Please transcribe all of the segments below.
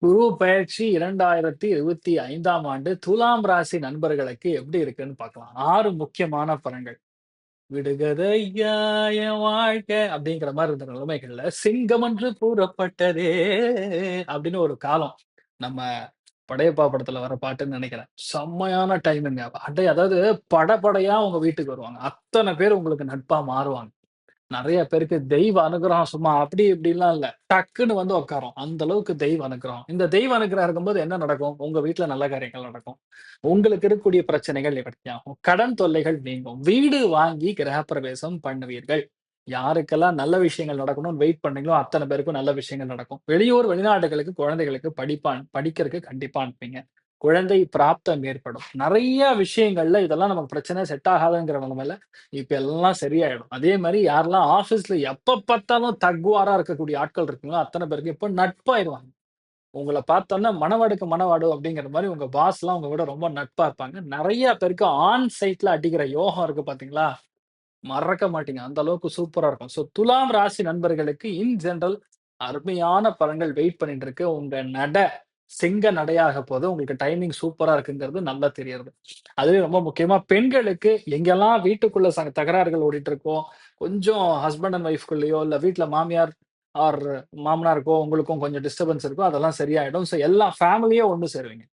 குரு பெயர்ச்சி 2025ஆம் ஆண்டு துலாம் ராசி நண்பர்களுக்கு எப்படி இருக்குன்னு பார்க்கலாம். 6 முக்கியமான பலன்கள். "விடுகதையா என் வாழ்க்கை" அப்படிங்கிற மாரி இருந்த நிலைமைகள்ல, "சிங்கமென்று கூறப்பட்டதே" அப்படின்னு ஒரு காலம். நம்ம படையப்பா படத்துல வர பாட்டுன்னு நெனைக்கிறேன். செம்மையான டைமிங்க. அதாவது படபடையா உங்க வீட்டுக்கு வருவாங்க. அத்தன பேர் உங்களுக்கு நட்பா மாறுவாங்க. நெறைய பேருக்கு தெய்வ அனுகிரகம் சும்மா அப்படி இப்படிலாம் இல்ல. டக்குன்னு வந்து உட்காரும். அந்த அளவுக்கு தெய்வ அனுகிரகம். இந்த தெய்வ அனுகிரகம் இருக்கும்போது என்ன நடக்கும்? உங்க வீட்ல நல்ல காரியங்கள் நடக்கும். உங்களுக்கு இருக்கக்கூடிய பிரச்சனைகள் நிவர்த்தியாகும். கடன் தொல்லைகள் நீங்கும். வீடு வாங்கி கிரகப்பிரவேசம் பண்ணுவீர்கள். யாருக்கெல்லாம் நல்ல விஷயங்கள் நடக்கணும்னு வெயிட் பண்ணீங்களோ, அத்தன பேருக்கும் நல்ல விஷயங்கள் நடக்கும். வெளியூர், வெளிநாடுகளுக்கு குழந்தைகளுக்கு படிக்கிறதுக்கு கண்டிப்பா அனுப்புவீங்க. குழந்தை பிராப்தம் ஏற்படும். நெறைய விஷயங்கள்ல இதெல்லாம் நமக்கு பிரச்சனை செட் ஆகாதுங்கிற நிலைமையில இப்ப எல்லாம் சரியாயிடும். அதே மாரி யாரெல்லாம் ஆஃபீஸ்ல எப்ப பார்த்தாலும் தக்வாரா இருக்கக்கூடிய ஆட்கள் இருக்கீங்களோ, அத்தன பேருக்கு இப்ப நட்பாயிருவாங்க. உங்கள பார்த்தோன்னே மனவாடுக்கு மனவாடு அப்படிங்கிற மாரி உங்க பாஸ்லாம் உங்க கூட ரொம்ப நட்பா இருப்பாங்க. நெறைய பேருக்கு ஆன் சைட்ல அடிக்கிற யோகம் இருக்கு பார்த்தீங்களா? மறக்க மாட்டீங்க. அந்த அளவுக்கு சூப்பரா இருக்கும். துலாம் ராசி நண்பர்களுக்கு இன் ஜெனரல் அருமையான பலன்கள் வெயிட் பண்ணிட்டு இருக்கு. உங்க சிங்க நடையாக போது. உங்களுக்கு டைமிங் சூப்பரா இருக்குங்கிறது நல்லா தெரியறது. அதுலயும் ரொம்ப முக்கியமா பெண்களுக்கு எங்கெல்லாம் வீட்டுக்குள்ள தகராறுகள் ஓடிட்டு இருக்கோ, கொஞ்சம் ஹஸ்பண்ட் அண்ட் ஒய்ஃப்குள்ளயோ, இல்ல வீட்ல மாமியார் ஆர் மாமனாருக்கோ, உங்களுக்கும் கொஞ்சம் டிஸ்டர்பன்ஸ் இருக்கோ, அதெல்லாம் சரியாயிடும். எல்லா ஃபேமிலியா ஒண்ணு சேருவீங்க.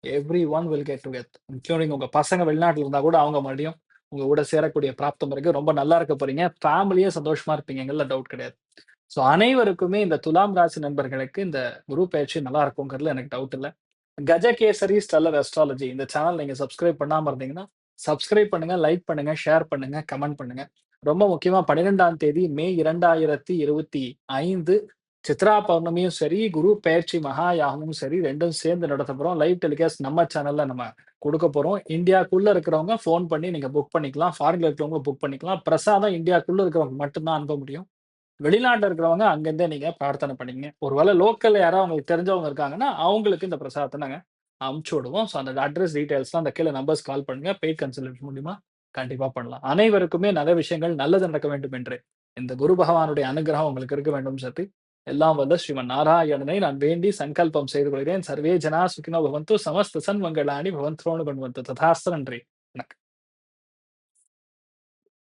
Everyone will get together. Including உங்க பசங்க வெளிநாட்டுல இருந்தா கூட அவங்க மறுபடியும் உங்க கூட சேரக்கூடிய பிராப்தம் இருக்கு. ரொம்ப நல்லா இருக்க போறீங்க. ஃபேமிலியே சந்தோஷமா இருப்பீங்கங்கறதுல டவுட் கிடையாது. அனைவருக்குமே இந்த துலாம் ராசி நண்பர்களுக்கு இந்த குரு பெயர்ச்சி நல்லா இருக்குங்கிறதுல எனக்கு டவுட் இல்ல. கஜகேசரி ஸ்டெல்லர் அஸ்ட்ராலஜி இந்த சேனல் நீங்க சப்ஸ்கிரைப் பண்ணாம இருந்தீங்கன்னா, சப்ஸ்கிரைப் பண்ணுங்க, லைக் பண்ணுங்க, ஷேர் பண்ணுங்க, கமெண்ட் பண்ணுங்க. ரொம்ப முக்கியமா 12ஆம் தேதி மே 2025 சித்ரா பௌர்ணமியும் சரி, குரு பெயர்ச்சி மகா யாகமும் சரி 2ம் சேர்ந்து நடத்தப் போறோம். லைவ் டெலிகாஸ்ட் நம்ம சேனல்ல நம்ம குடுக்கப் போறோம். இந்தியாக்குள்ள இருக்கிறவங்க ஃபோன் பண்ணி நீங்க புக் பண்ணிக்கலாம். ஃபாரின்ல இருக்கிறவங்க புக் பண்ணிக்கலாம். பிரசாதம் இந்தியாக்குள்ள இருக்கிறவங்க மட்டும் தான் அனுப்ப முடியும். வெளிநாட்ல இருக்கிறவங்க அங்கருந்தே நீங்க பிரார்த்தனை பண்ணிக்கங்க. ஒரு வேள லோக்கல்ல யாராவது உங்களுக்கு தெரிஞ்சவங்க இருக்காங்கன்னா, அவங்களுக்கு இந்த பிரசாதத்த நாங்க அனுப்பிச்சு விடுவோம். அந்த அட்ரஸ் டீட்டெயில்ஸ்லாம் அந்த கீழ நம்பர்ஸ் கால் பண்ணுங்க. பெய்ட் கன்சல்டேஷன் மூலியமா கண்டிப்பா பண்ணலாம். அனைவருக்குமே நல்ல விஷயங்கள் நல்லது நடக்க வேண்டும் என்று இந்த குரு பகவானுடைய அனுகிரகம் உங்களுக்கு இருக்க வேண்டும் சத்தி எல்லாம் வல்ல ஸ்ரீமன் நாராயணனை நான் வேண்டி சங்கல்பம் செய்து கொள்கிறேன். சர்வே ஜனா சுகினோ பவந்து. சமஸ்த சன்மங்களானி பவந்த்ரோணு பன்வந்து. ததாஸ்து நன்றி. வணக்கம்.